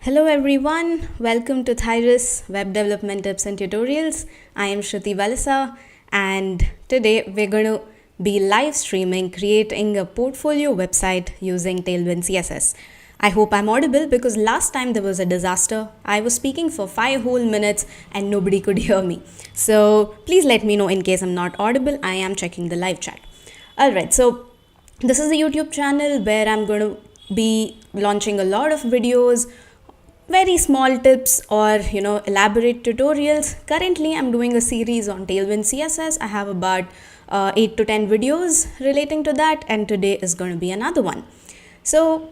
Hello everyone, welcome to Thyris Web Development Tips and Tutorials. I am Shruti Valasa and today we're going to be live streaming creating a portfolio website using Tailwind CSS. I hope I'm audible because last time there was a disaster. I was speaking for 5 whole minutes and nobody could hear me. So please let me know in case I'm not audible. I am checking the live chat. Alright, so this is the YouTube channel where I'm going to be launching a lot of videos, very small tips or elaborate tutorials. Currently I'm doing a series on Tailwind CSS. I have about 8 to 10 videos relating to that, and today is going to be another one. So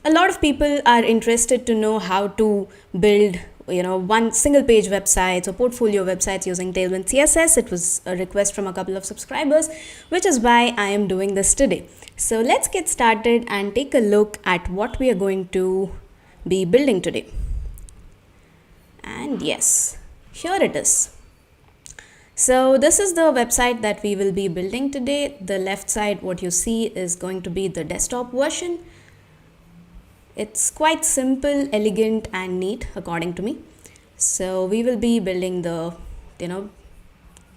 a lot of people are interested to know how to build one single page websites or portfolio websites using Tailwind CSS. It was a request from a couple of subscribers, which is why I am doing this today. So let's get started and take a look at what we are going to be building today. And yes, here it is. So this is the website that we will be building today. The left side, what you see, is going to be the desktop version. It's quite simple, elegant and neat according to me. So we will be building the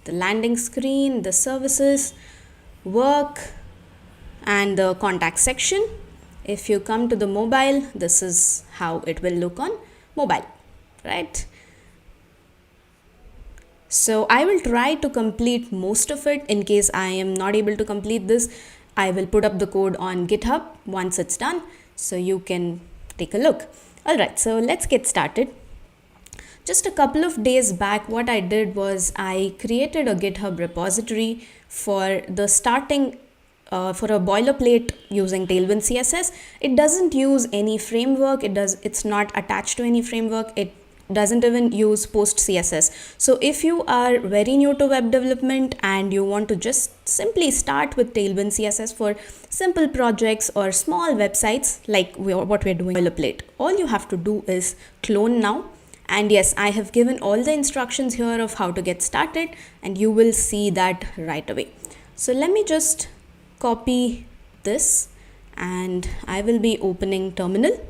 landing screen, the services, work and the contact section. If you come to the mobile, this is how it will look on mobile, right? So I will try to complete most of it. In case I am not able to complete this, I will put up the code on GitHub once it's done, so you can take a look. Alright, so let's get started. Just a couple of days back, what I did was I created a GitHub repository for the starting for a boilerplate using Tailwind CSS. It doesn't use any framework. It's not attached to any framework. It doesn't even use post CSS. So if you are very new to web development and you want to just simply start with Tailwind CSS for simple projects or small websites like what we're doing boilerplate, all you have to do is clone now. And yes, I have given all the instructions here of how to get started, and you will see that right away. So let me just copy this and I will be opening terminal.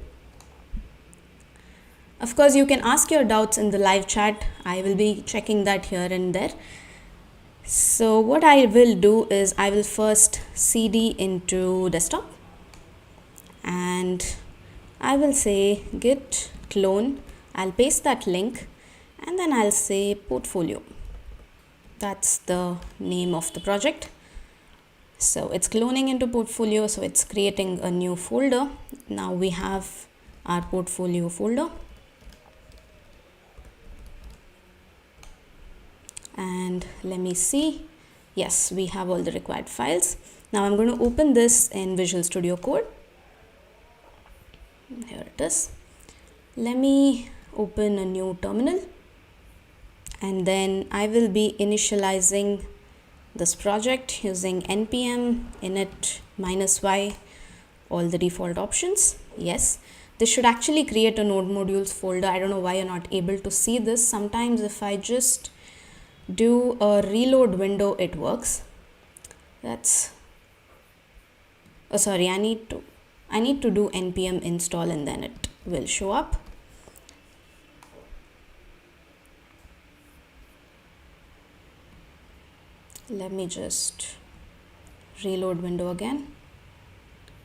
Of course, you can ask your doubts in the live chat. I will be checking that here and there. So what I will do is I will first cd into desktop and I will say git clone. I'll paste that link and then I'll say portfolio. That's the name of the project. So it's cloning into portfolio, so it's creating a new folder. Now we have our portfolio folder. And let me see. Yes, we have all the required files. Now I'm going to open this in Visual Studio Code. Here it is. Let me open a new terminal and then I will be initializing this project using npm init -y, all the default options. Yes, this should actually create a node modules folder. I don't know why you're not able to see this. Sometimes if I just do a reload window, it works. That's sorry, I need to do npm install and then it will show up. Let me just reload window again.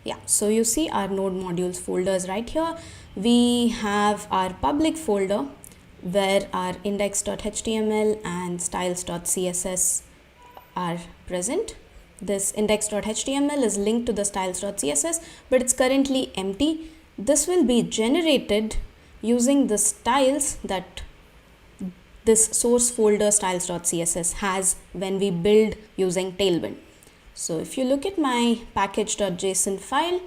Yeah, so you see our node modules folders right here. We have our public folder where our index.html and styles.css are present. This index.html is linked to the styles.css, but it's currently empty. This will be generated using the styles that this source folder styles.css has when we build using Tailwind. So if you look at my package.json file,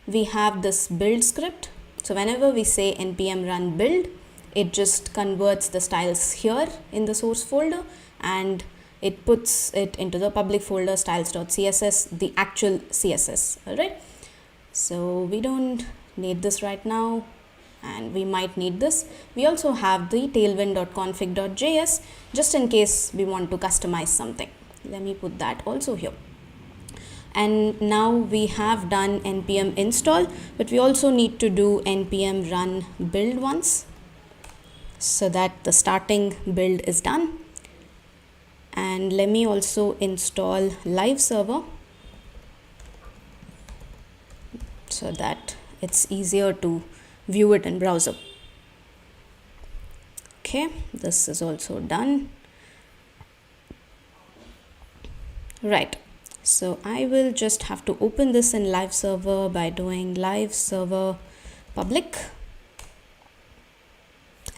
we have this build script. So whenever we say npm run build, it just converts the styles here in the source folder and it puts it into the public folder styles.css, the actual CSS. All right. So we don't need this right now, and we might need this. We also have the tailwind.config.js just in case we want to customize something. Let me put that also here. And now we have done npm install, but we also need to do npm run build once, so that the starting build is done. And let me also install live server so that it's easier to view it in browser. Okay, this is also done. Right, so I will just have to open this in live server by doing live server public.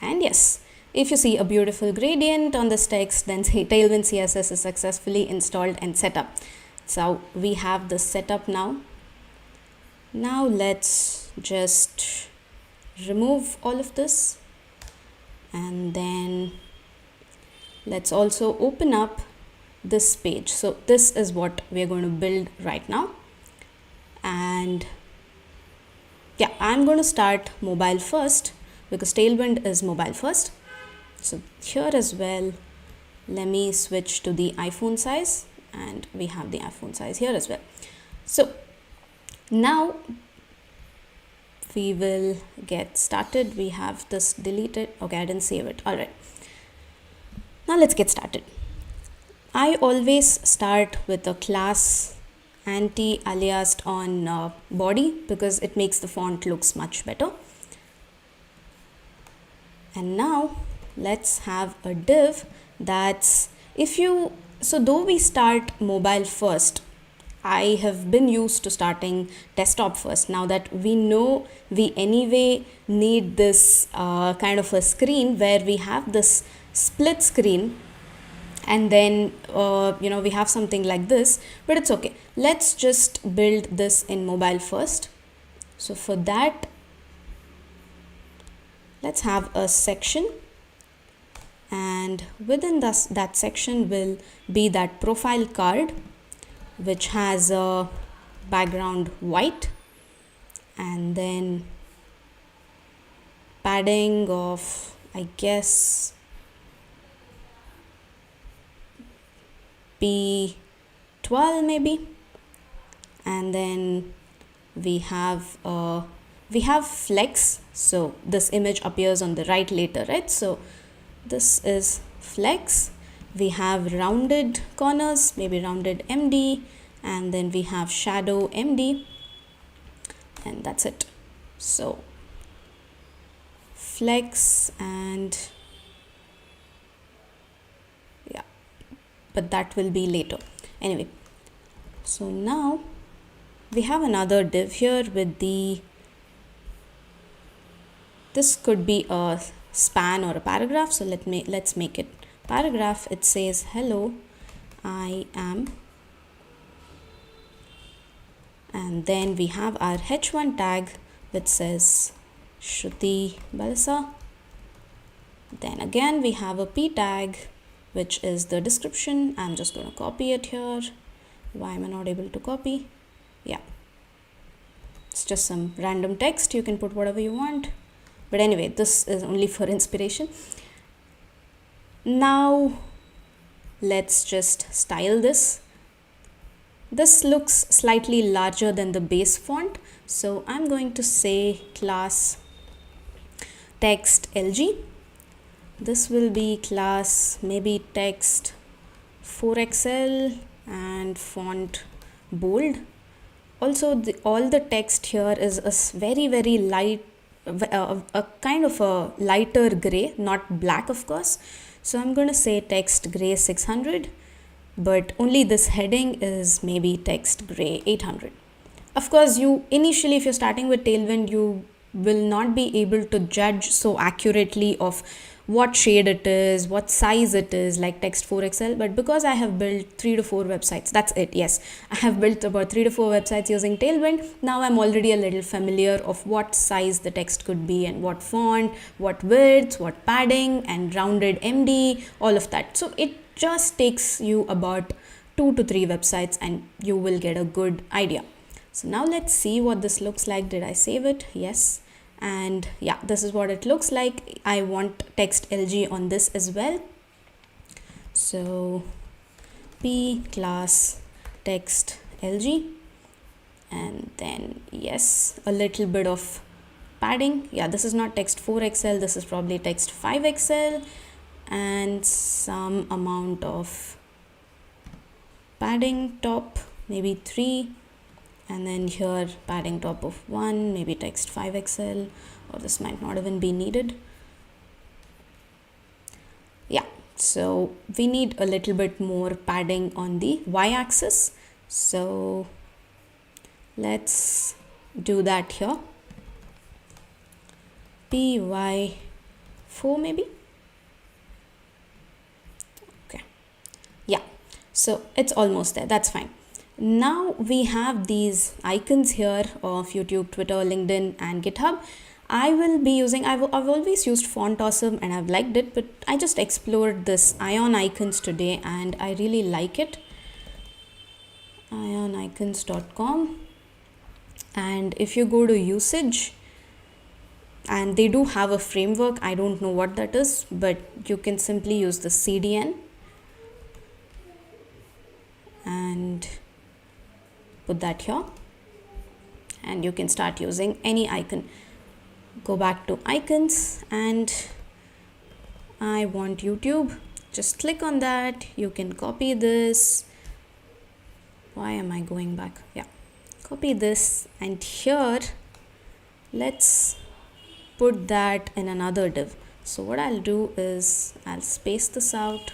And yes, if you see a beautiful gradient on this text, then Tailwind CSS is successfully installed and set up. So we have this set up now. Now let's just remove all of this, and then let's also open up this page. So this is what we're going to build right now. And yeah, I'm going to start mobile first because Tailwind is mobile first. So here as well, let me switch to the iPhone size, and we have the iPhone size here as well. So now we will get started. We have this deleted. Okay, I didn't save it. All right. Now let's get started. I always start with a class anti-aliased on body because it makes the font looks much better. And now let's have a div that's so though we start mobile first, I have been used to starting desktop first. Now that we know we anyway need this kind of a screen where we have this split screen, and then we have something like this, but it's okay. Let's just build this in mobile first. So for that, let's have a section, and within that section will be that profile card, which has a background white, and then padding of, I guess, P12 maybe. And then we have flex, so this image appears on the right later, right? So this is flex. We have rounded corners, maybe rounded MD, and then we have shadow MD, and that's it. So flex, and yeah, but that will be later. Anyway, so now we have another div here with this could be a span or a paragraph. So let's make it paragraph. It says, hello, I am, and then we have our h1 tag which says Shruti Balasa. Then again we have a p tag which is the description. I'm just going to copy it here. Why am I not able to copy? Yeah, it's just some random text. You can put whatever you want, but anyway, this is only for inspiration. Now let's just style this. This looks slightly larger than the base font, so I'm going to say class text LG. This will be class maybe text 4XL and font bold. Also, all the text here is a very light, a kind of a lighter gray, not black of course. So I'm going to say text gray 600, but only this heading is maybe text gray 800. Of course, initially if you're starting with Tailwind, you will not be able to judge so accurately of what shade it is, what size it is, like text 4XL. But because I have built 3 to 4 websites, that's it. Yes, I have built about 3 to 4 websites using Tailwind. Now I'm already a little familiar of what size the text could be and what font, what width, what padding, and rounded MD, all of that. So it just takes you about 2 to 3 websites and you will get a good idea. So now let's see what this looks like. Did I save it? Yes. And yeah, this is what it looks like. I want text LG on this as well. So p class text LG, and then yes, a little bit of padding. Yeah, this is not text 4XL, this is probably text 5XL, and some amount of padding top, maybe 3, and then here padding top of 1, maybe text 5XL, or this might not even be needed. Yeah, so we need a little bit more padding on the y-axis, so let's do that here. PY4 maybe. Okay, yeah, so it's almost there, that's fine. Now we have these icons here of YouTube, Twitter, LinkedIn, and GitHub. I will be using, I've always used Font Awesome and I've liked it, but I just explored this Ion Icons today and I really like it. ionicons.com, and if you go to usage, and they do have a framework, I don't know what that is, but you can simply use the CDN and put that here, and you can start using any icon. Go back to icons, and I want YouTube. Just click on that. You can copy this. Why am I going back? Yeah, copy this, and here let's put that in another div. So what I'll do is I'll space this out,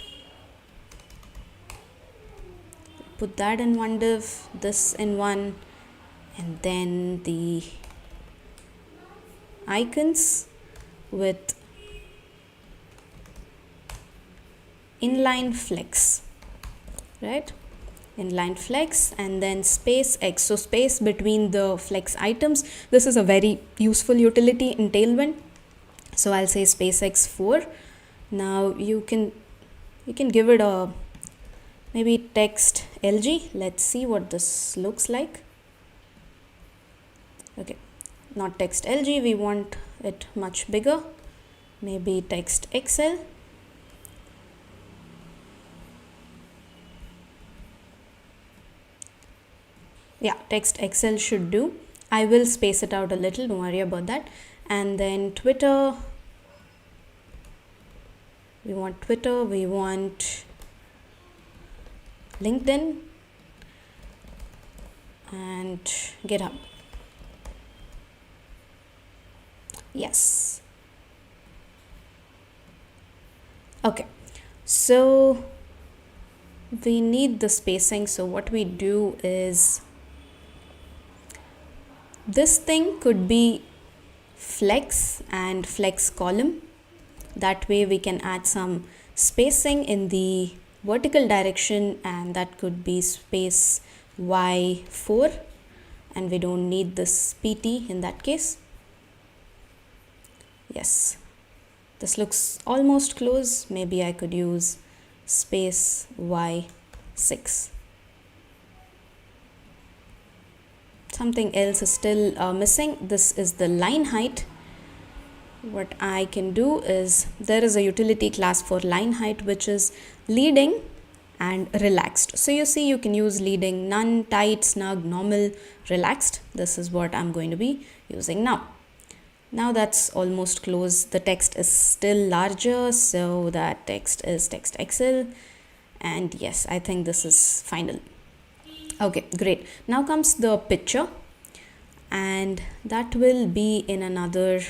put that in one div, this in one, and then the icons with inline flex, right? Inline flex, and then space X, so space between the flex items. This is a very useful utility in Tailwind, so I'll say space X4. Now you can give it a maybe text LG. Let's see what this looks like. Okay, not text LG, we want it much bigger, maybe text XL. Yeah, text XL should do. I will space it out a little, don't worry about that. And then Twitter, we want LinkedIn, and GitHub. Yes. Okay, so we need the spacing, so what we do is, this thing could be flex and flex column. That way we can add some spacing in the vertical direction, and that could be space Y4, and we don't need this PT in that case. Yes, this looks almost close. Maybe I could use space Y6. Something else is still missing. This is the line height. What I can do is, there is a utility class for line height which is leading and relaxed. So you see, you can use leading, none, tight, snug, normal, relaxed. This is what I'm going to be using now. Now that's almost close. The text is still larger, so that text is text XL, and yes, I think this is final. Okay, great. Now comes the picture, and that will be in another,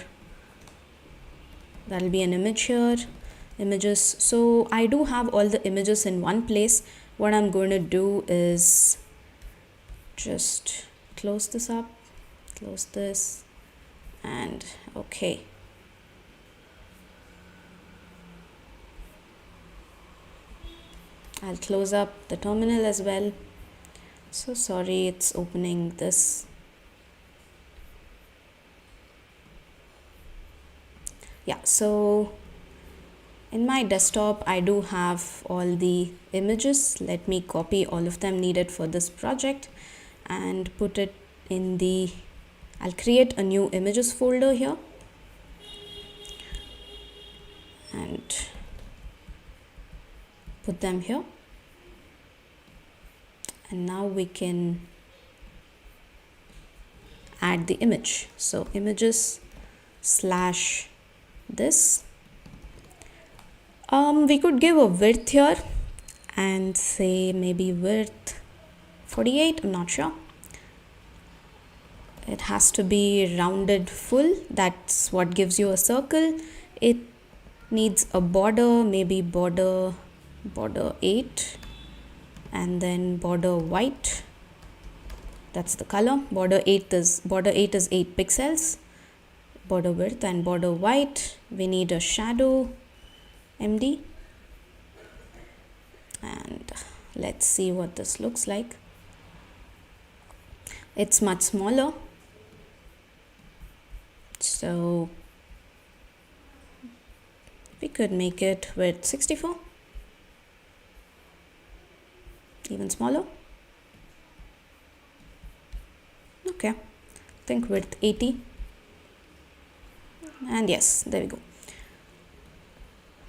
that'll be an image here, images. So I do have all the images in one place. What I'm going to do is just close this up, close this, and okay. I'll close up the terminal as well. So sorry, it's opening this. Yeah, so in my desktop I do have all the images. Let me copy all of them needed for this project and put it in the, I'll create a new images folder here and put them here. And now we can add the image. So images slash this. We could give a width here and say maybe width 48, I'm not sure. It has to be rounded full, that's what gives you a circle. It needs a border, maybe border 8, and then border white, that's the color. Border 8 is 8 pixels. Border width and border white. We need a shadow MD, and let's see what this looks like. It's much smaller, so we could make it with 64, even smaller. Okay, I think width 80, and yes, there we go.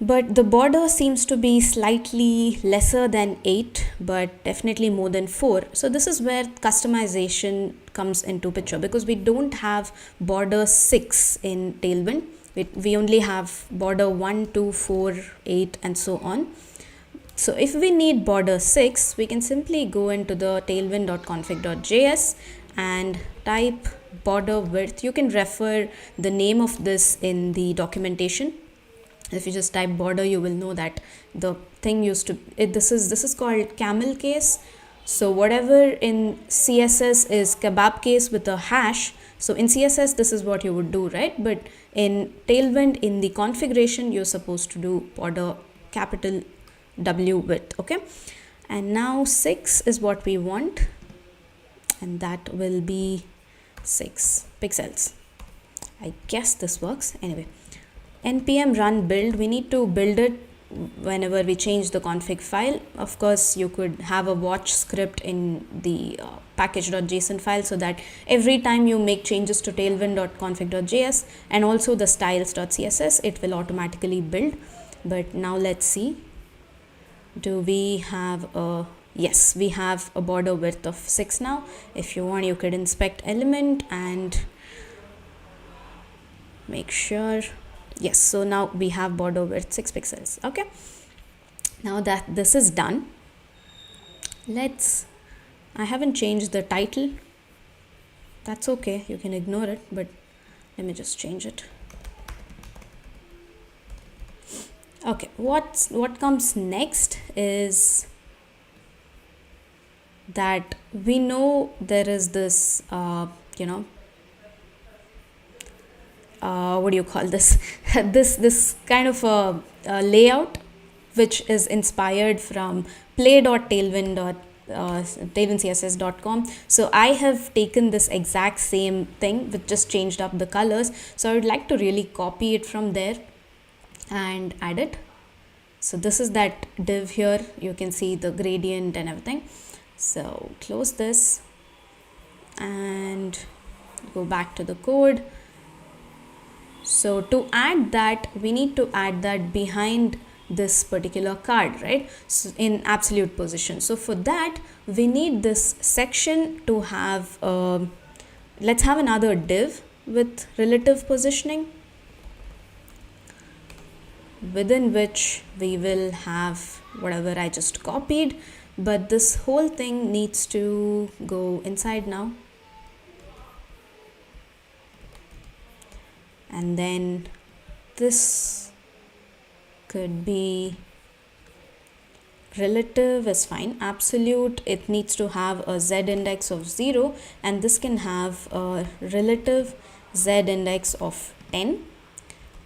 But the border seems to be slightly lesser than 8, but definitely more than 4. So this is where customization comes into picture, because we don't have border 6 in Tailwind. We only have border 1, 2, 4, 8 and so on. So if we need border 6, we can simply go into the tailwind.config.js and type border width. You can refer the name of this in the documentation. If you just type border, you will know that the thing used to this is called camel case. So whatever in CSS is kebab case with a hash, so in CSS this is what you would do, right? But in Tailwind, in the configuration, you're supposed to do border capital W width. Okay, and now 6 is what we want, and that will be 6 pixels. I guess this works. Anyway, npm run build, we need to build it whenever we change the config file. Of course, you could have a watch script in the package.json file, so that every time you make changes to tailwind.config.js and also the styles.css, it will automatically build. But now let's see, do we have a, yes, we have a border width of 6 now. If you want, you could inspect element and make sure. Yes, so now we have border width 6 pixels. Okay, now that this is done, I haven't changed the title. That's okay, you can ignore it, but let me just change it. Okay, what comes next is that we know there is this what do you call this this kind of a layout which is inspired from play.tailwind.css.com. So I have taken this exact same thing with just changed up the colors. So I would like to really copy it from there and add it. So this is that div here, you can see the gradient and everything. So close this and go back to the code. So to add that, we need to add that behind this particular card, right? So in absolute position. So for that, we need this section to have let's have another div with relative positioning, within which we will have whatever I just copied, but this whole thing needs to go inside now. And then this could be relative is fine. Absolute, it needs to have a z index of 0, and this can have a relative z index of 10.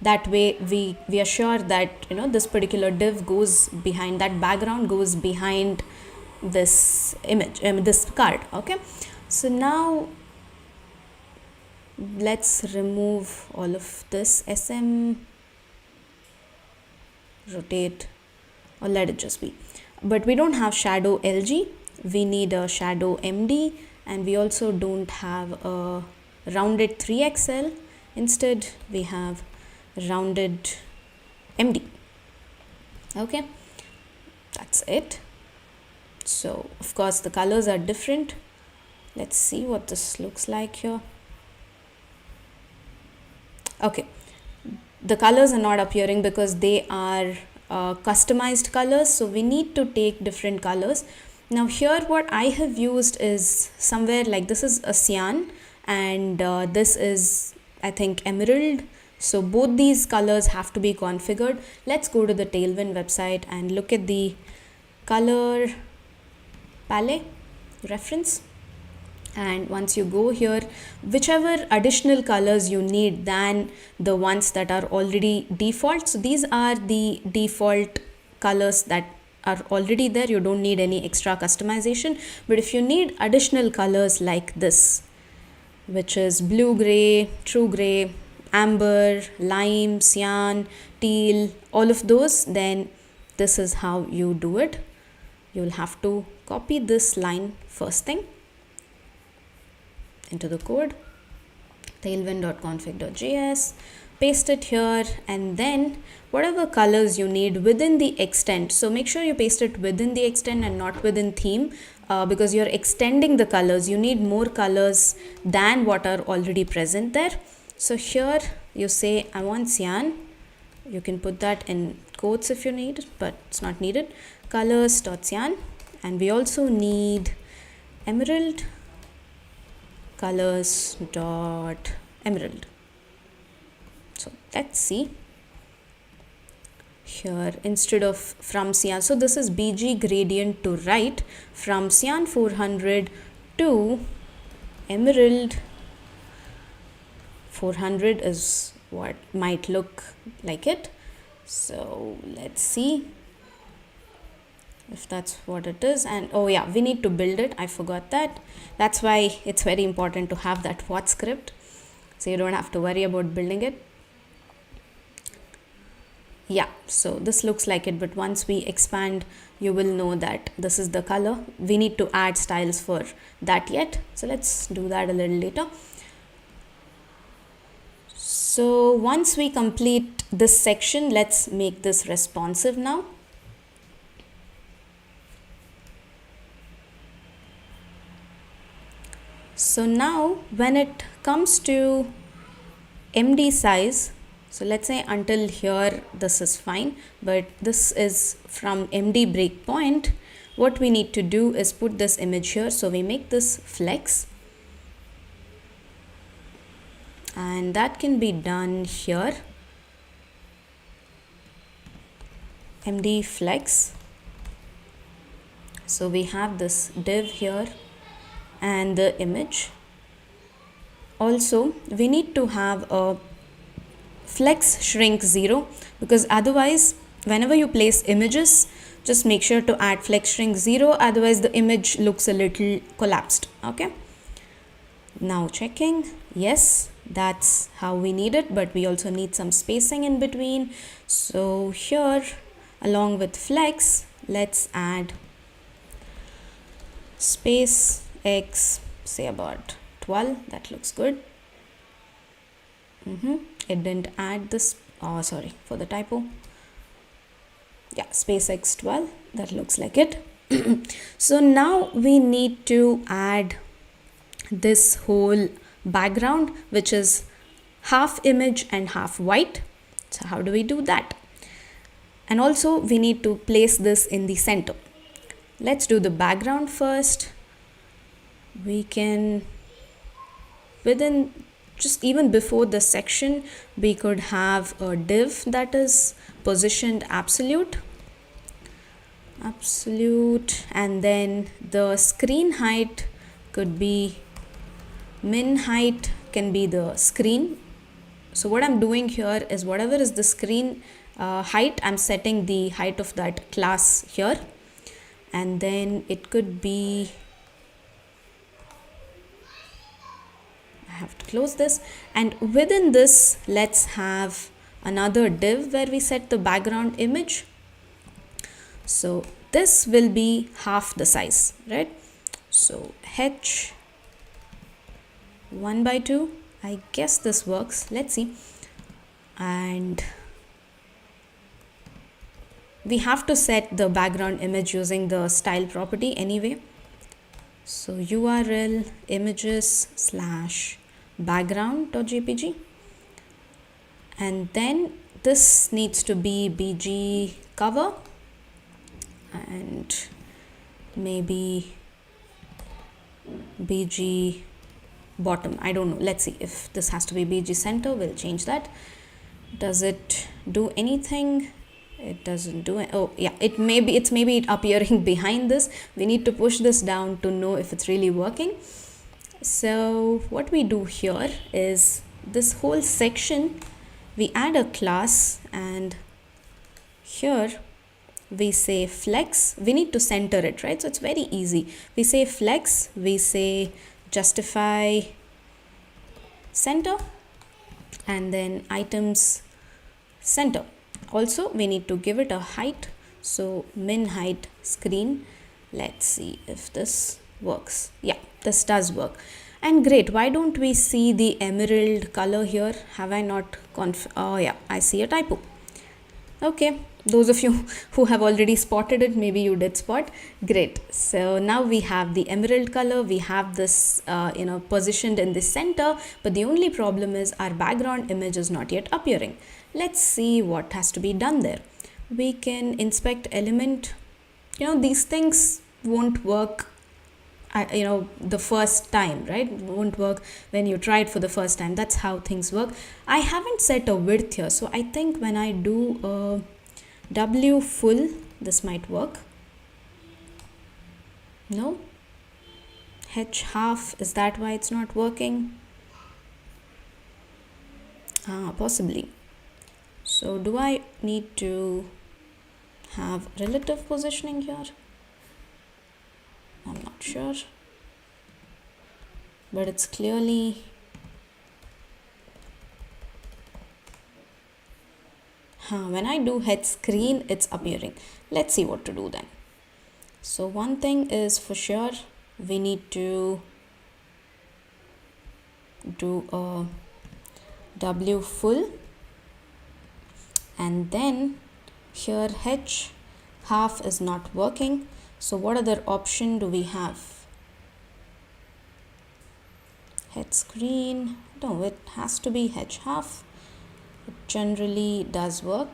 That way we are sure that this particular div goes behind, that background goes behind this image, this card. Okay, so now let's remove all of this sm, rotate, or let it just be. But we don't have shadow lg, we need a shadow md, and we also don't have a rounded 3xl. Instead we have rounded md. Okay, that's it. So of course the colors are different. Let's see what this looks like here. Okay, the colors are not appearing because they are customized colors, so we need to take different colors. Now here what I have used is somewhere like this is a cyan, and this is I think emerald. So both these colors have to be configured. Let's go to the Tailwind website and look at the color palette reference. And once you go here, whichever additional colors you need than the ones that are already default, so these are the default colors that are already there, you don't need any extra customization. But if you need additional colors like this, which is blue gray, true gray, amber, lime, cyan, teal, all of those, then this is how you do it. You'll have to copy this line first thing into the code, tailwind.config.js, paste it here, and then whatever colors you need within the extent, so make sure you paste it within the extent and not within theme, because you're extending the colors, you need more colors than what are already present there. So here you say I want cyan, you can put that in quotes if you need, but it's not needed, colors.cyan, and we also need emerald, colors dot emerald. So let's see here, instead of from cyan, so this is bg gradient to right from cyan 400 to emerald 400 is what might look like it. So let's see if that's what it is. And oh yeah, we need to build it, I forgot that. That's why it's very important to have that what script, so you don't have to worry about building it. Yeah, so this looks like it, but once we expand you will know that this is the color. We need to add styles for that yet, so let's do that a little later. So once we complete this section, let's make this responsive now. So now when it comes to MD size, so let's say until here this is fine, but this is from MD breakpoint, what we need to do is put this image here. So we make this flex, and that can be done here, MD flex. So we have this div here and the image. Also we need to have a flex shrink 0, because otherwise whenever you place images, just make sure to add flex shrink 0, otherwise the image looks a little collapsed. Okay, now checking, yes, that's how we need it, but we also need some spacing in between. So here along with flex, let's add space x, say about 12, that looks good. It didn't add this, oh sorry for the typo. Yeah, space x 12, that looks like it. So now we need to add this whole background, which is half image and half white. So how do we do that? And also we need to place this in the center. Let's do the background first. We can, within just even before the section, we could have a div that is positioned absolute, and then the screen height could be min height, can be the screen. So what I'm doing here is whatever is the screen height, I'm setting the height of that class here, and then it could be, I have to close this, and within this let's have another div where we set the background image. So this will be half the size, right? So h 1/2, I guess this works, let's see. And we have to set the background image using the style property anyway. So URL images / background.jpg, and then this needs to be BG cover and maybe BG bottom. I don't know. Let's see if this has to be BG center. We'll change that. Does it do anything? It doesn't do it. Oh yeah, it's maybe it appearing behind this. We need to push this down to know if it's really working. So what we do here is this whole section, we add a class, and here we say flex. We need to center it, right? So it's very easy. We say flex, we say justify center, and then items center. Also we need to give it a height, so min height screen. Let's see if this works. Yeah, this does work. And great, why don't we see the emerald color here? Have I not oh yeah, I see a typo. Okay, those of you who have already spotted it, maybe you did spot. Great. So now we have the emerald color. We have this positioned in the center, but the only problem is our background image is not yet appearing. Let's see what has to be done there. We can inspect element. These things won't work the first time, right? Won't work when you try it for the first time. That's how things work. I haven't set a width here, so I think when I do a W full, this might work. No? H half, is that why it's not working? Possibly. So do I need to have relative positioning here? I'm not sure, but it's clearly when I do head screen, it's appearing. Let's see what to do then. So one thing is for sure, we need to do a W full, and then here H half is not working. So what other option do we have? Head screen. No, it has to be H half. It generally does work.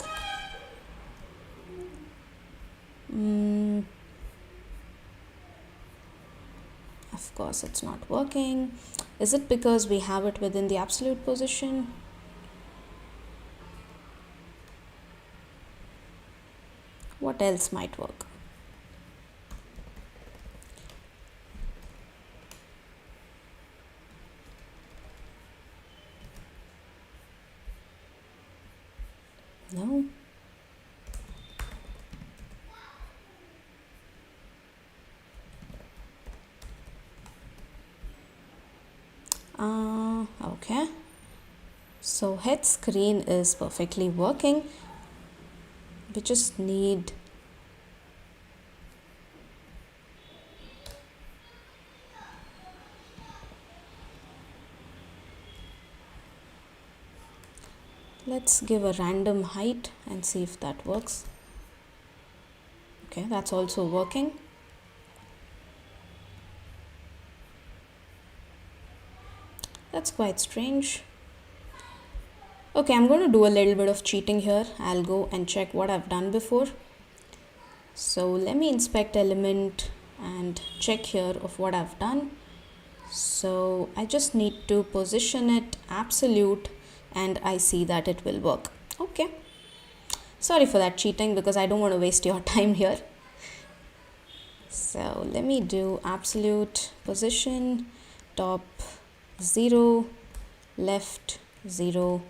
Of course it's not working. Is it because we have it within the absolute position? What else might work? No. Okay. So head screen is perfectly working. We just need let's give a random height and see if that works. Okay, that's also working. That's quite strange. Okay, I'm going to do a little bit of cheating here. I'll go and check what I've done before. So let me inspect element and check here of what I've done. So I just need to position it absolute, and I see that it will work. Okay. Sorry for that cheating, because I don't want to waste your time here. So let me do absolute position, top 0, left 0,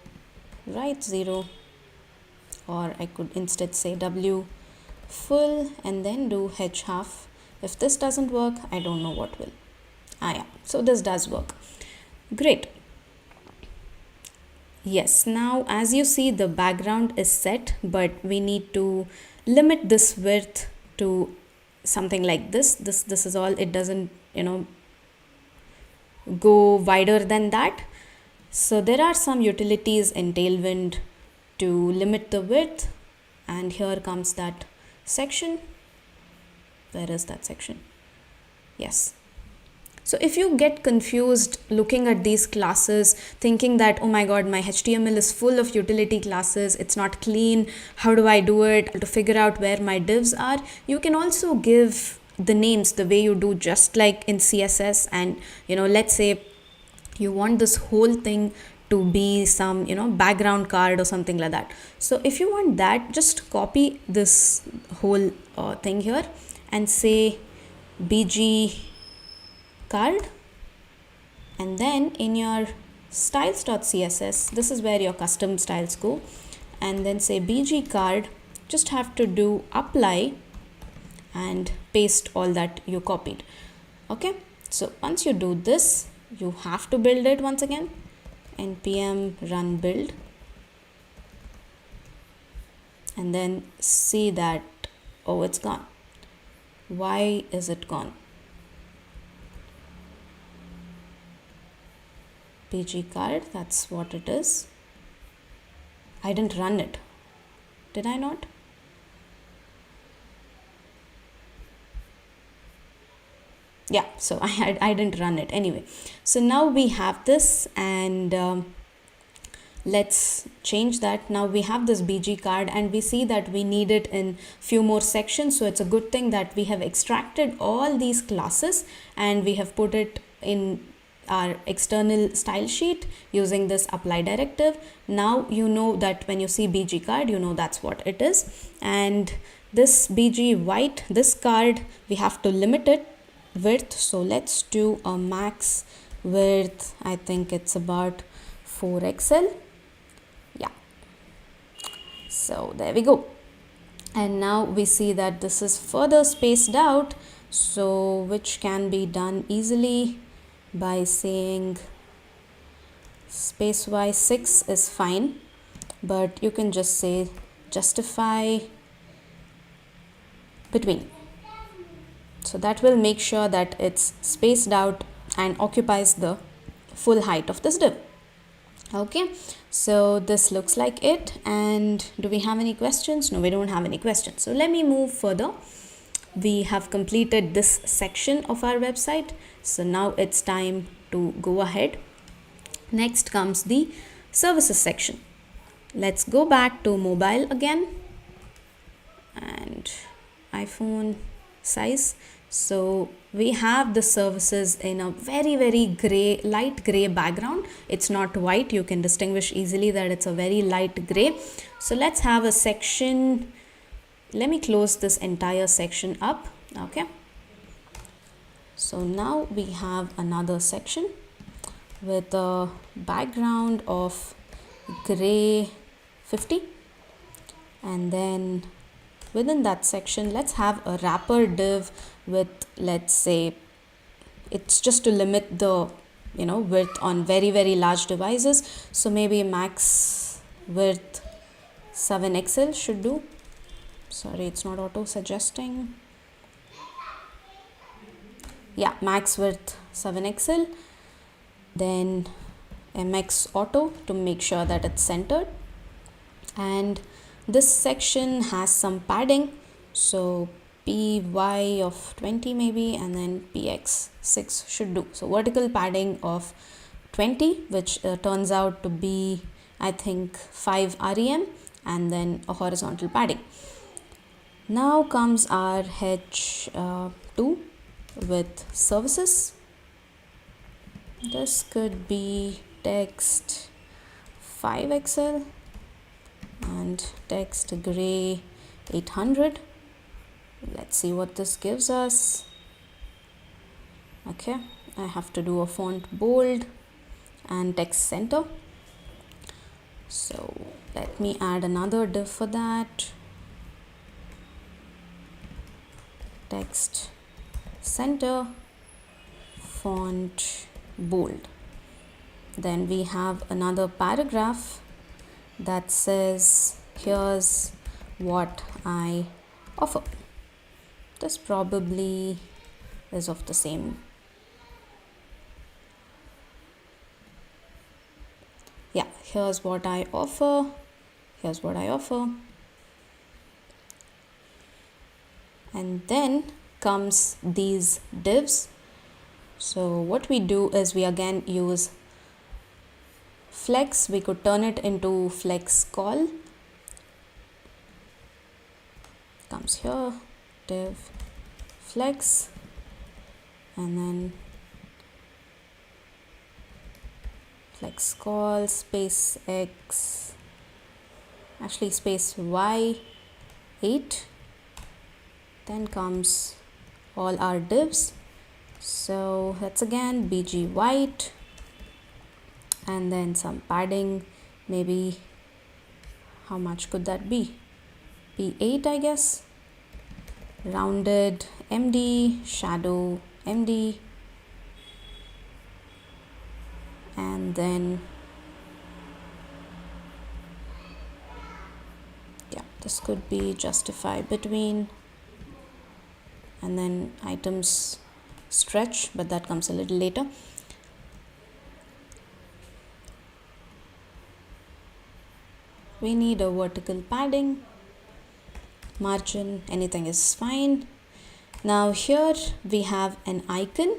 right 0, or I could instead say W full and then do H half. If this doesn't work, I don't know what will. Yeah, so this does work. Great. Yes, now as you see, the background is set, but we need to limit this width to something like this. This is all. It doesn't go wider than that. So there are some utilities in Tailwind to limit the width, and here comes that section. Where is that section? Yes. So if you get confused looking at these classes, thinking that, oh my god, my HTML is full of utility classes, it's not clean, how do I do it to figure out where my divs are, you can also give the names the way you do just like in CSS. And let's say you want this whole thing to be some background card or something like that. So if you want that, just copy this whole thing here and say bg card, and then in your styles.css, this is where your custom styles go, and then say bg card, just have to do apply and paste all that you copied. Okay, so once you do this, you have to build it once again, npm run build, and then see that, oh, it's gone. Why is it gone? PG card, that's what it is. I didn't run it, did I not? Yeah, so I didn't run it anyway. So now we have this, and let's change that. Now we have this bg card, and we see that we need it in few more sections. So it's a good thing that we have extracted all these classes and we have put it in our external style sheet using this apply directive. Now you know that when you see bg card, you know that's what it is. And this bg white, this card, we have to limit it width. So let's do a max width, I think it's about 4xl. Yeah, so there we go. And now we see that this is further spaced out, so which can be done easily by saying spacewise 6 is fine, but you can just say justify between. So that will make sure that it's spaced out and occupies the full height of this div. Okay, so this looks like it. And do we have any questions? No, we don't have any questions. So let me move further. We have completed this section of our website. So now it's time to go ahead. Next comes the services section. Let's go back to mobile again and iPhone size. So we have the services in a very gray, light gray background. It's not white. You can distinguish easily that it's a very light gray. So let's have a section. Let me close this entire section up. Okay, so now we have another section with a background of gray 50, and then within that section, let's have a wrapper div with, let's say, it's just to limit the width on very large devices. So maybe max width 7xl should do. Sorry, it's not auto suggesting. Yeah, max width 7xl. Then mx auto to make sure that it's centered. And this section has some padding, so py of 20 maybe, and then px 6 should do. So vertical padding of 20, which turns out to be, I think, 5 rem, and then a horizontal padding. Now comes our h2 with services. This could be text 5xl and text gray 800. Let's see what this gives us. Okay, I have to do a font bold and text center. So let me add another div for that. Text center, font bold. Then we have another paragraph that says, here's what I offer. This probably is of the same. Yeah, here's what I offer. Here's what I offer. And then comes these divs. So what we do is we again use flex. We could turn it into flex call. Comes here, div flex, and then flex call space x, actually space y 8. Then comes all our divs. So that's again bg white, and then some padding, maybe how much could that be? P8, I guess. Rounded MD, shadow MD, and then yeah, this could be justify between, and then items stretch, but that comes a little later. We need a vertical padding, margin, anything is fine. Now here we have an icon,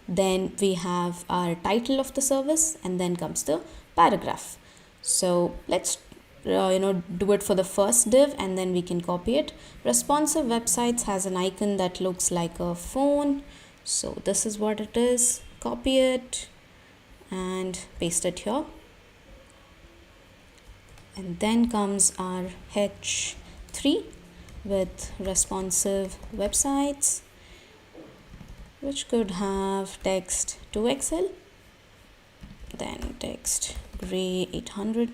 then we have our title of the service, and then comes the paragraph. So let's do it for the first div, and then we can copy it. Responsive websites has an icon that looks like a phone. So this is what it is. Copy it and paste it here. And then comes our H3 with responsive websites, which could have text 2XL, then text gray 800.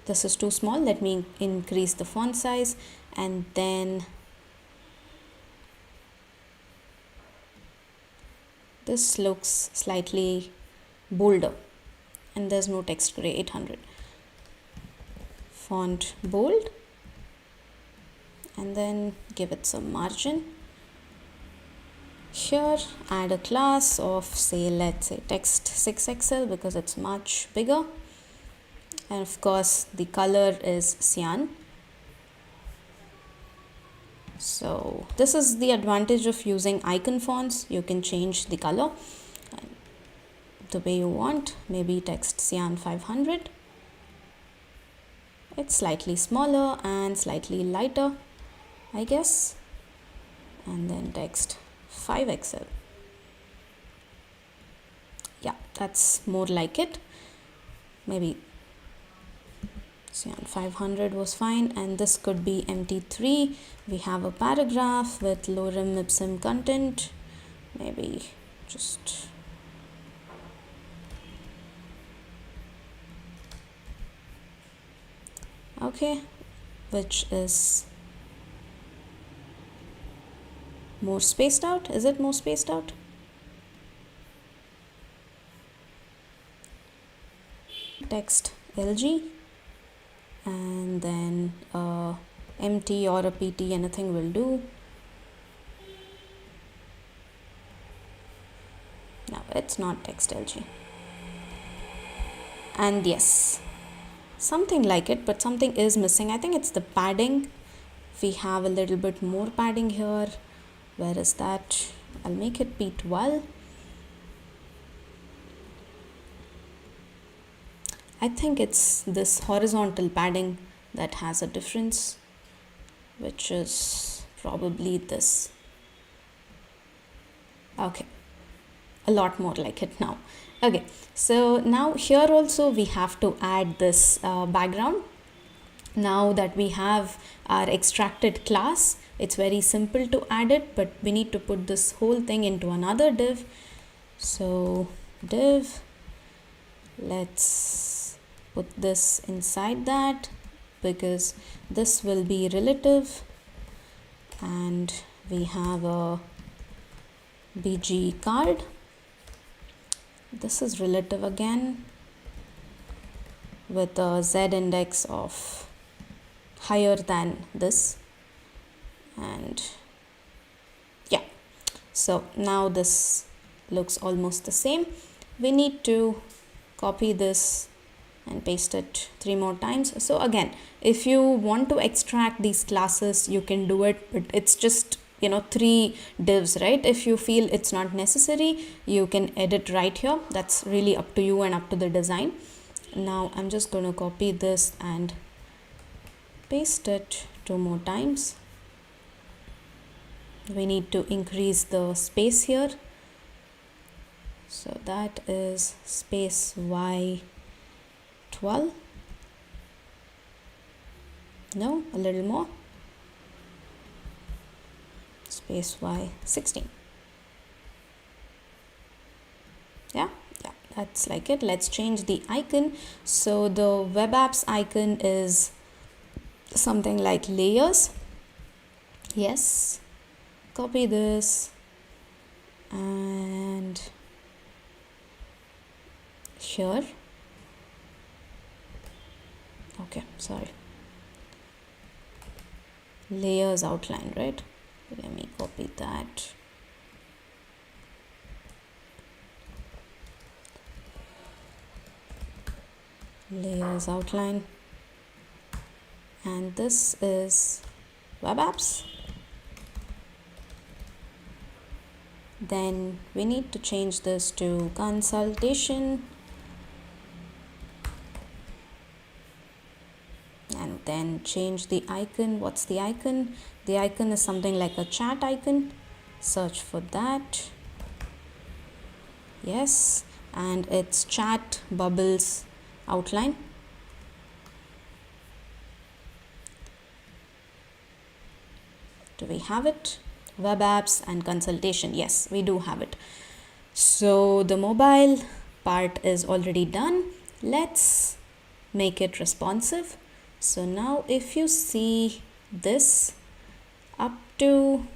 This is too small. Let me increase the font size, and then this looks slightly bolder, and there's no text gray 800. Font bold, and then give it some margin. Here add a class of, say, let's say text 6XL because it's much bigger, and of course the color is cyan. So this is the advantage of using icon fonts. You can change the color the way you want. Maybe text cyan 500. It's slightly smaller and slightly lighter, I guess. And then text 5XL. Yeah, that's more like it. Maybe cyan 500 was fine, and this could be MT3. We have a paragraph with lorem ipsum content. Maybe just okay, which is more spaced out. Is it more spaced out? Text LG, and then MT or a PT, anything will do. No, it's not text LG. And yes, something like it, but something is missing. I think it's the padding. We have a little bit more padding here. Where is that? I'll make it P12. I think it's this horizontal padding that has a difference, which is probably this. Okay, a lot more like it now. Okay, so now here also we have to add this background. Now that we have our extracted class, it's very simple to add it, but we need to put this whole thing into another div. So div, let's put this inside that, because this will be relative, and we have a BG card. This is relative again with a Z index of higher than this, and yeah, so now this looks almost the same. We need to copy this and paste it 3 more times. So again, if you want to extract these classes, you can do it, but it's just three divs, right? If you feel it's not necessary, you can edit right here. That's really up to you and up to the design. Now I'm just going to copy this and paste it 2 more times. We need to increase the space here, so that is space Y12. No, a little more, space Y16. Yeah, that's like it. Let's change the icon. So the web apps icon is something like layers. Yes, copy this and here. Okay, sorry, layers outline, right? Let me copy that. Layers outline, and this is web apps. Then we need to change this to consultation, and then change the icon. What's the icon? The icon is something like a chat icon. Search for that. Yes, and it's chat bubbles outline. Do we have it? Web apps and consultation. Yes, we do have it. So the mobile part is already done. Let's make it responsive. So now if you see this up to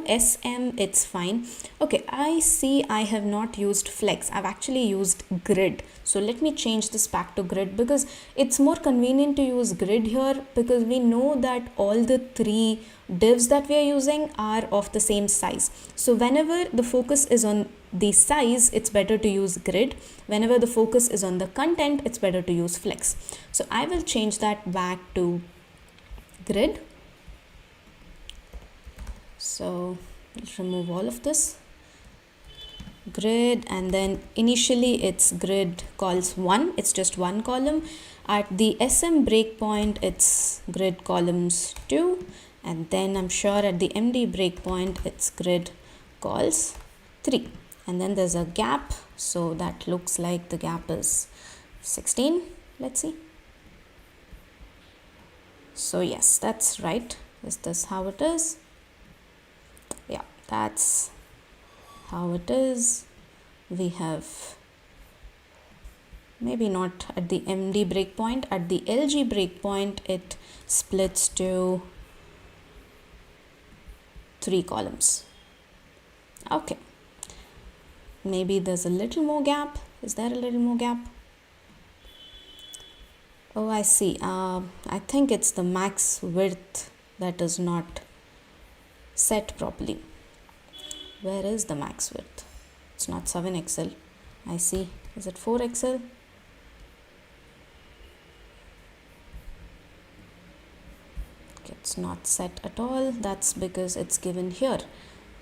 SM, it's fine. Okay, I see I have not used flex. I've actually used grid. So let me change this back to grid, because it's more convenient to use grid here, because we know that all the three divs that we are using are of the same size. So whenever the focus is on the size, it's better to use grid. Whenever the focus is on the content, it's better to use flex. So I will change that back to grid. So let's remove all of this. Grid, and then initially it's grid cols 1, it's just one column. At the SM breakpoint, it's grid columns 2, and then I'm sure at the MD breakpoint, it's grid cols 3. And then there's a gap, so that looks like the gap is 16. Let's see. So yes, that's right. Is this how it is? Yeah, that's how it is. We have maybe not at the MD breakpoint, at the LG breakpoint it splits to 3 columns. Okay, maybe there's a little more gap. Is there a little more gap? Oh, I see. I think it's the max width that is not set properly. Where is the max width? It's not 7XL. I see. Is it 4XL? Okay, it's not set at all. That's because it's given here.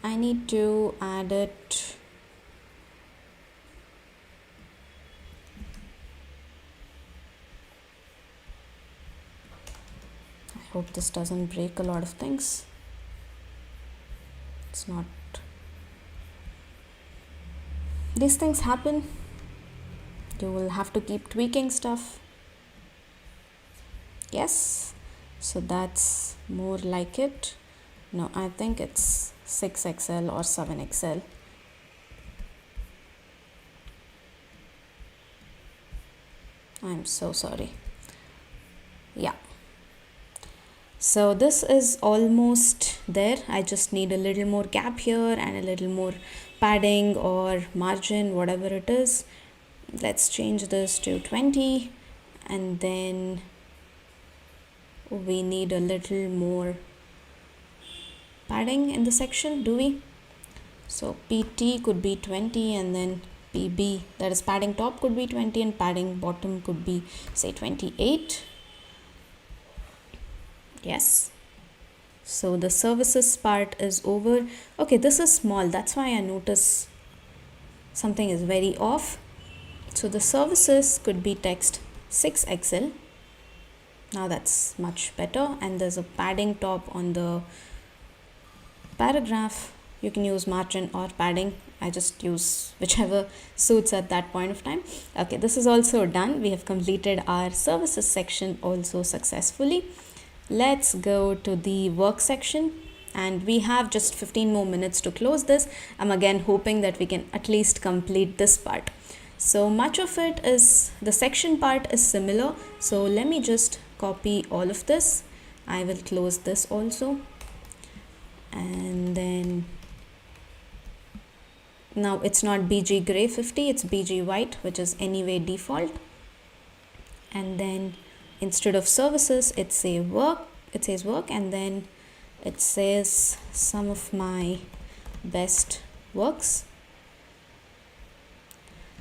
I need to add it. I hope this doesn't break a lot of things. It's not. These things happen. You will have to keep tweaking stuff. Yes, so that's more like it. No, I think it's 6XL or 7XL. I'm so sorry. Yeah. So this is almost there. I just need a little more gap here and a little more padding or margin, whatever it is. Let's change this to 20, and then we need a little more padding in the section, do we? So PT could be 20, and then PB, that is padding top, could be 20, and padding bottom could be say 28. Yes, So the services part is over. Okay, this is small, that's why I notice something is very off. So the services could be text 6XL. Now that's much better, and there's a padding top on the paragraph. You can use margin or padding. I just use whichever suits at that point of time. Okay, this is also done. We have completed our services section also successfully. Let's go to the work section, and we have just 15 more minutes to close this. I'm again hoping that we can at least complete this part. So much of it is, the section part is similar. So let me just copy all of this. I will close this also. And then now it's not BG gray 50, it's BG white, which is anyway default. And then instead of services, it says work, and then it says some of my best works.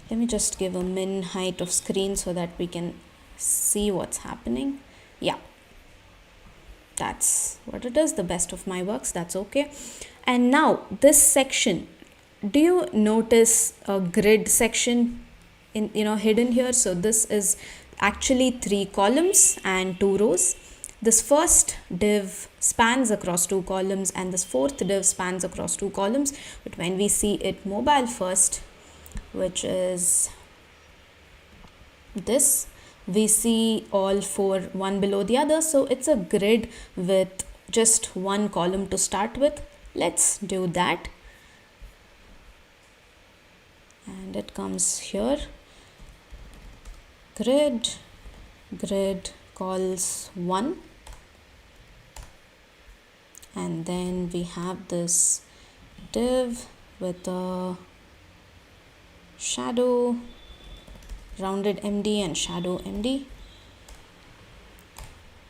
Let me just give a min height of screen so that we can see what's happening. Yeah, that's what it is, the best of my works. That's okay. And now this section, do you notice a grid section in hidden here? So this is actually 3 columns and 2 rows. This first div spans across 2 columns, and this fourth div spans across 2 columns. But when we see it mobile first, which is this, we see all 4 one below the other. So it's a grid with just 1 column to start with. Let's do that. And it comes here, grid calls 1, and then we have this div with a shadow, rounded MD and shadow MD.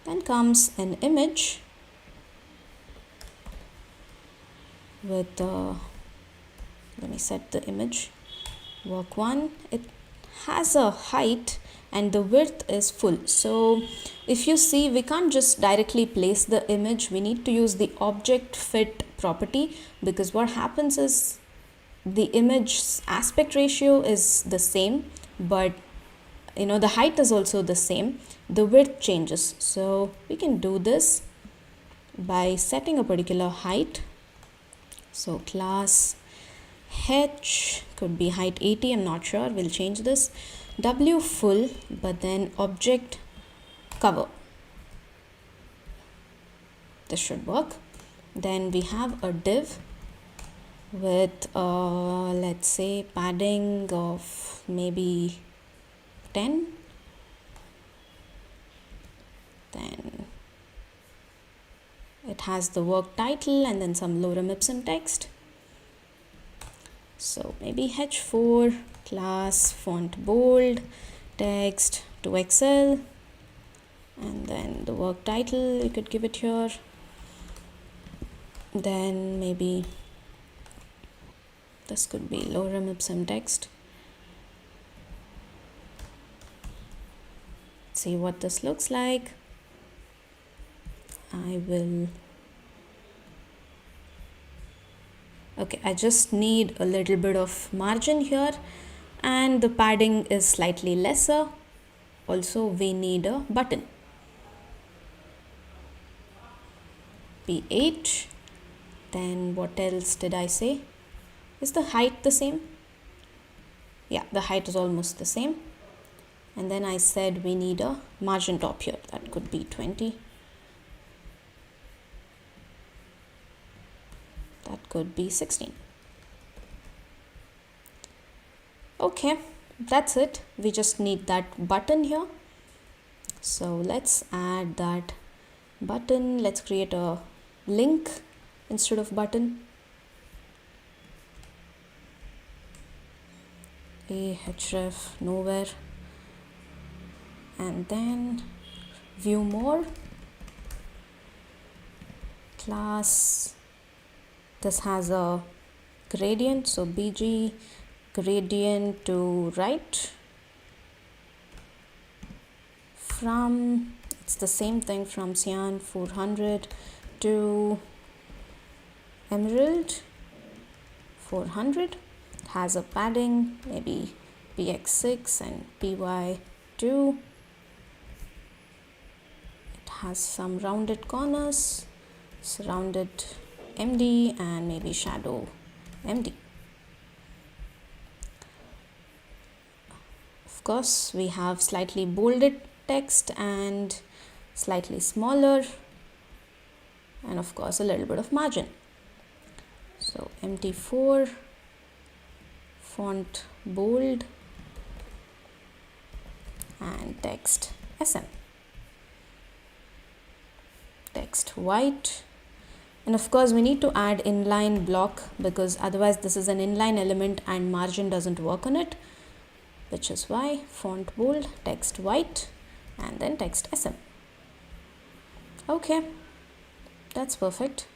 Then comes an image with let me set the image, work 1. It has a height and the width is full. So if you see, we can't just directly place the image. We need to use the object fit property, because what happens is the image aspect ratio is the same, but the height is also the same. The width changes. So we can do this by setting a particular height. So class h could be height 80, I'm not sure, we'll change this. W full, but then object cover. This should work. Then we have a div with let's say padding of maybe 10. Then it has the work title and then some lorem ipsum text. So maybe h4, class font bold, text to Excel, and then the work title you could give it here. Then maybe this could be lorem ipsum text. Let's see what this looks like. Okay, I just need a little bit of margin here, and the padding is slightly lesser. Also, we need a button. P8. Then what else did I say? Is the height the same? Yeah, the height is almost the same. And then I said we need a margin top here. That could be 20. That could be 16. Okay, that's it. We just need that button here. So let's add that button. Let's create a link instead of button. href nowhere. And then view more. Class. This has a gradient, so bg gradient to right. From, it's the same thing, from cyan 400 to Emerald 400. It has a padding, maybe px6 and py2. It has some rounded corners, surrounded MD and maybe shadow MD. Of course, we have slightly bolded text and slightly smaller, and of course a little bit of margin. So MT4, font bold, and text SM. Text white. And of course we need to add inline block, because otherwise this is an inline element and margin doesn't work on it, which is why font bold, text white, and then text SM. Okay, that's perfect.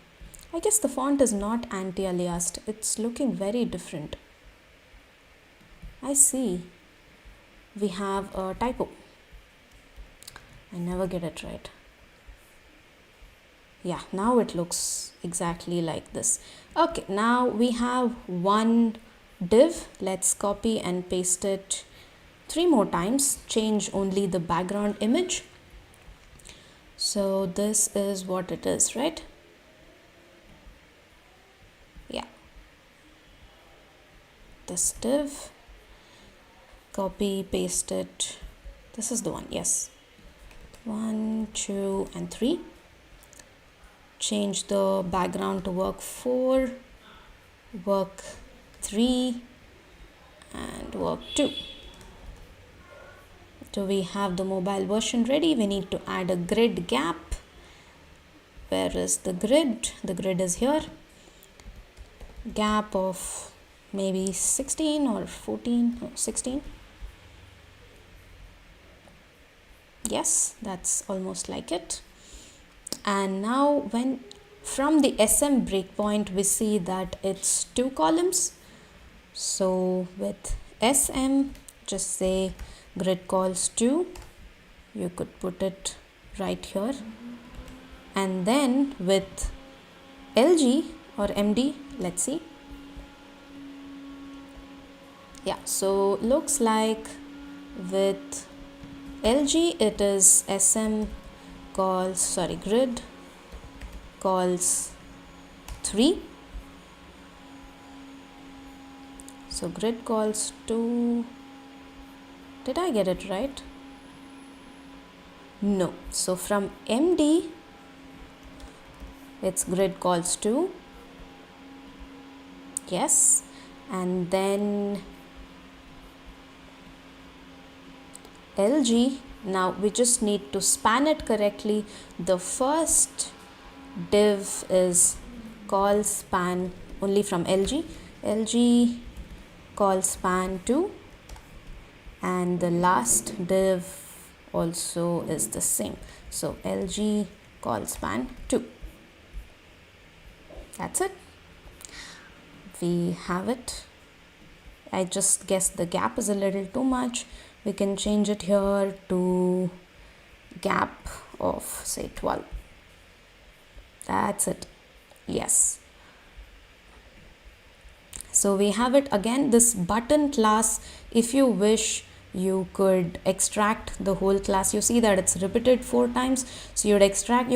I guess the font is not anti-aliased. It's looking very different. I see. We have a typo. I never get it right. Yeah, now it looks exactly like this. Okay, now we have one div. Let's copy and paste it 3 more times. Change only the background image. So this is what it is, right? Yeah. This div. Copy, paste it. This is the one, yes. 1, 2, and 3. Change the background to work 4, work 3, and work 2. Do we have the mobile version ready? We need to add a grid gap. Where is the grid? The grid is here. Gap of maybe 16 or 14, no, 16. Yes, that's almost like it. And now when from the SM breakpoint we see that it's 2 columns. So with SM, just say grid calls 2. You could put it right here. And then with LG or MD, let's see. Yeah, so looks like with LG it is SM calls, grid calls 3. So grid calls 2. Did I get it right? No. So from MD it's grid calls 2. Yes. And then LG, now we just need to span it correctly. The first div is call span only from LG. LG call span 2. And the last div also is the same. So LG call span 2. That's it. We have it. I just guess the gap is a little too much. We can change it here to gap of say 12. That's it. Yes. So we have it again. This button class, if you wish, you could extract the whole class. You see that it's repeated 4 times. So you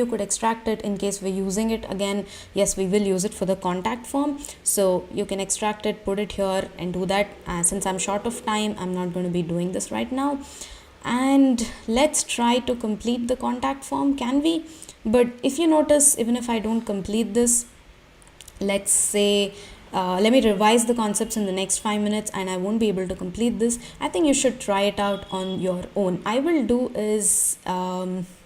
could extract it in case we're using it again. Yes, we will use it for the contact form. So you can extract it, put it here and do that. Since I'm short of time, I'm not going to be doing this right now. And let's try to complete the contact form. Can we? But if you notice, even if I don't complete this, let's say let me revise the concepts in the next 5 minutes and I won't be able to complete this. I think you should try it out on your own. I will do is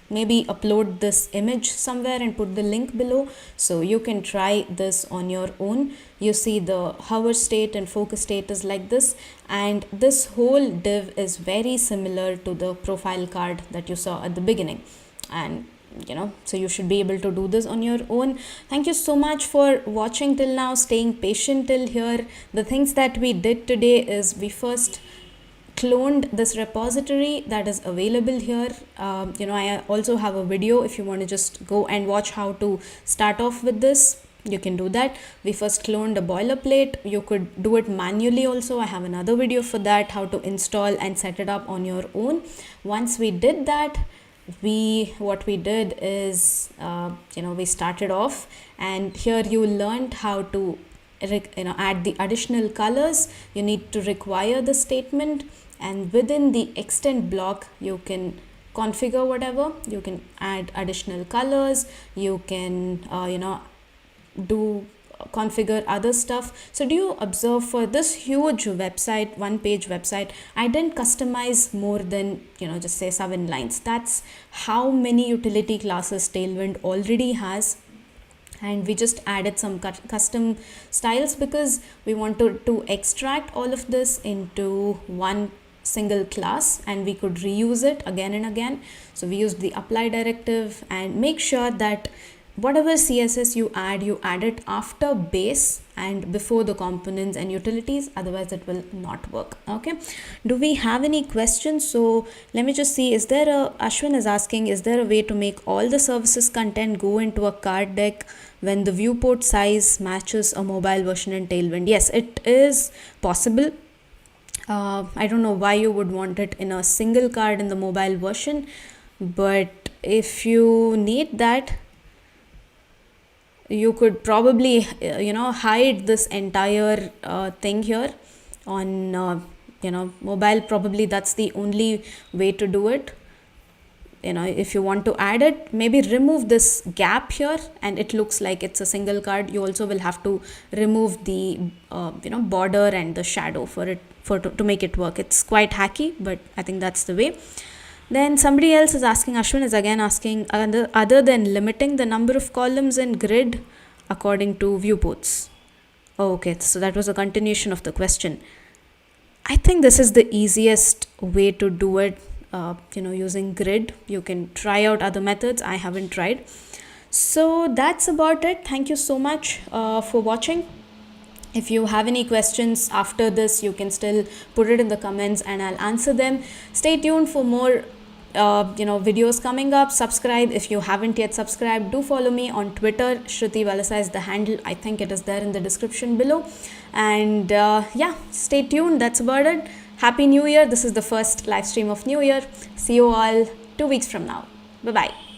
maybe upload this image somewhere and put the link below, so you can try this on your own. You see the hover state and focus state is like this, and this whole div is very similar to the profile card that you saw at the beginning. And so you should be able to do this on your own. Thank you so much for watching till now, staying patient till here. The things that we did today is we first cloned this repository that is available here. I also have a video if you want to just go and watch how to start off with this. You can do that. We first cloned a boilerplate. You could do it manually also. I have another video for that, how to install and set it up on your own. Once we did that, what we did is we started off, and here you learned how to add the additional colors. You need to require the statement, and within the extend block you can configure whatever. You can add additional colors, you can configure other stuff. So do you observe, for this huge website, one page website, I didn't customize more than just say 7 lines. That's how many utility classes Tailwind already has, and we just added some custom styles because we wanted to extract all of this into one single class and we could reuse it again and again. So we used the apply directive, and make sure that whatever CSS you add it after base and before the components and utilities, otherwise it will not work. Okay, do we have any questions? So let me just see, Ashwin is asking, is there a way to make all the services content go into a card deck when the viewport size matches a mobile version in Tailwind? Yes, it is possible. I don't know why you would want it in a single card in the mobile version, but if you need that, you could probably hide this entire thing here on mobile. Probably that's the only way to do it. If you want to add it, maybe remove this gap here and it looks like it's a single card. You also will have to remove the border and the shadow for it to make it work. It's quite hacky, but I think that's the way. Then somebody else is asking, Ashwin is again asking, other than limiting the number of columns in grid according to viewports. Okay, so that was a continuation of the question. I think this is the easiest way to do it, using grid. You can try out other methods. I haven't tried. So that's about it. Thank you so much for watching. If you have any questions after this, you can still put it in the comments and I'll answer them. Stay tuned for more videos coming up. Subscribe if you haven't yet subscribed. Do follow me on Twitter. Shruti Valasa is the handle. I think it is there in the description below. And stay tuned. That's about it. Happy New Year. This is the first live stream of New Year. See you all 2 weeks from now. Bye-bye.